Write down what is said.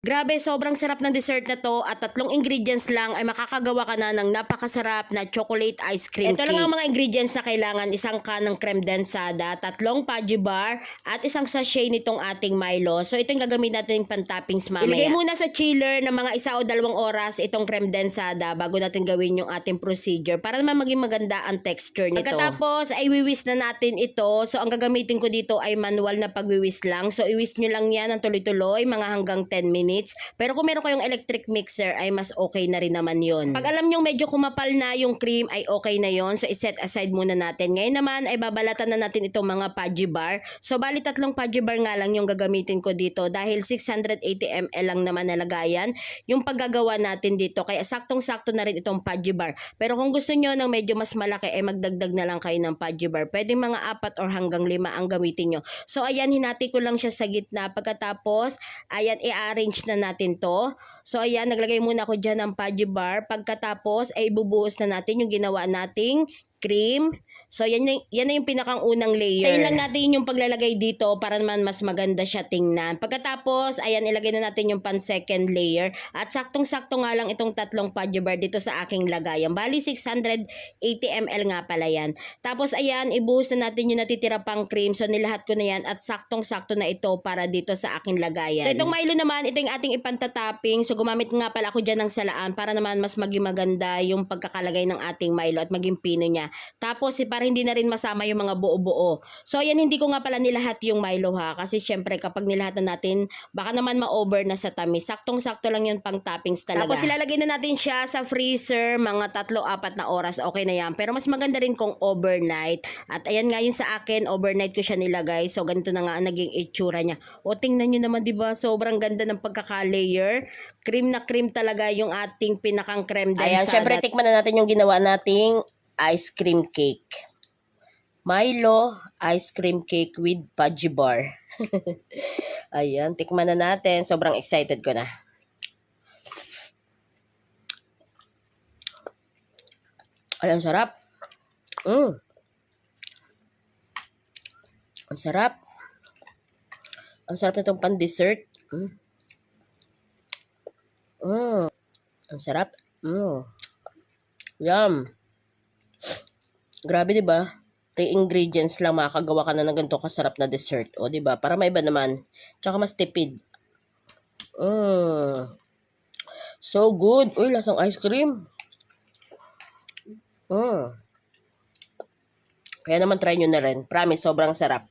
Grabe, sobrang sarap ng dessert na to at 3 ingredients lang ay makakagawa ka na ng napakasarap na chocolate ice cream cake. Ito lang ang mga ingredients na kailangan: isang can ng creme densada, 3 Pudgy bar, at isang sachet nitong ating Milo. So ito yung gagamitin natin pang-toppings mamaya. Ilagay muna sa chiller ng mga 1 o 2 oras itong creme densada bago natin gawin yung ating procedure para naman maging maganda ang texture nito. Pagkatapos ay wiwis na natin ito. So ang gagamitin ko dito ay manual na pagwiwis lang. So iwis nyo lang yan ng tuloy-tuloy mga hanggang 10 minutes. Pero kung meron kayong electric mixer ay mas okay na rin naman yun. Pag alam nyo medyo kumapal na yung cream ay okay na yun. So iset aside muna natin. Ngayon naman ay babalatan na natin itong mga Pudgy bar. So bali 3 Pudgy bar nga lang yung gagamitin ko dito dahil 680 ml lang naman nalagayan yung paggagawa natin dito. Kaya saktong-sakto na rin itong Pudgy bar. Pero kung gusto nyo ng medyo mas malaki ay magdagdag na lang kayo ng Pudgy bar. Pwede mga 4 or hanggang 5 ang gamitin nyo. So ayan, hinati ko lang siya sa gitna. Pagkatapos ayan, i-arrange na natin to. So ayan, naglagay muna ako dyan ng Pudgy bar. Pagkatapos ay ibubuhos na natin yung ginawa nating cream. So yan na yung pinakang unang layer. Tayin lang natin yung paglalagay dito para naman mas maganda siya tingnan. Pagkatapos, ayan, ilagay na natin yung pan second layer. At saktong-sakto nga lang itong 3 Pudgy bar dito sa aking lagayan. Bali 680 ml nga pala yan. Tapos ayan, ibuhos na natin yung natitira pang cream. So nilahat ko na yan at saktong-sakto na ito para dito sa aking lagayan. So itong Milo naman, ito yung ating ipantatapping. So gumamit nga pala ako dyan ng salaan para naman mas maging maganda yung pagkakalagay ng ating Milo at maging pino niya. Tapos para hindi na rin masama yung mga buo-buo. So ayan, hindi ko nga pala nilahat yung Milo ha, kasi syempre kapag nilahatan natin baka naman ma-over na sa tamis. Saktong-sakto lang yun pang toppings talaga. Tapos ilalagay na natin siya sa freezer mga 3-4 na oras. Okay na yan. Pero mas maganda rin kung overnight. At ayan nga yun sa akin, overnight ko siya nilagay. So ganito na nga naging itsura niya. O tingnan nyo naman, diba? Sobrang ganda ng pagkaka-layer. Cream na cream talaga yung ating pinakang creme densada. Ayan, syempre tikman na natin yung ginawa nating ice cream cake. Milo ice cream cake with Pudgy bar. Ayan, tikman na natin. Sobrang excited ko na. Ayan, sarap. Ang sarap. Ang sarap nitong pan-dessert. Ang sarap. Yum. Grabe, 'di ba? 3 ingredients lang makakagawa ka na ng ganito kasarap na dessert. O, 'di ba? Para maiba naman. Tsaka mas tipid. So good. Uy, lasang ice cream. Kaya naman try nyo na rin. Promise, sobrang sarap.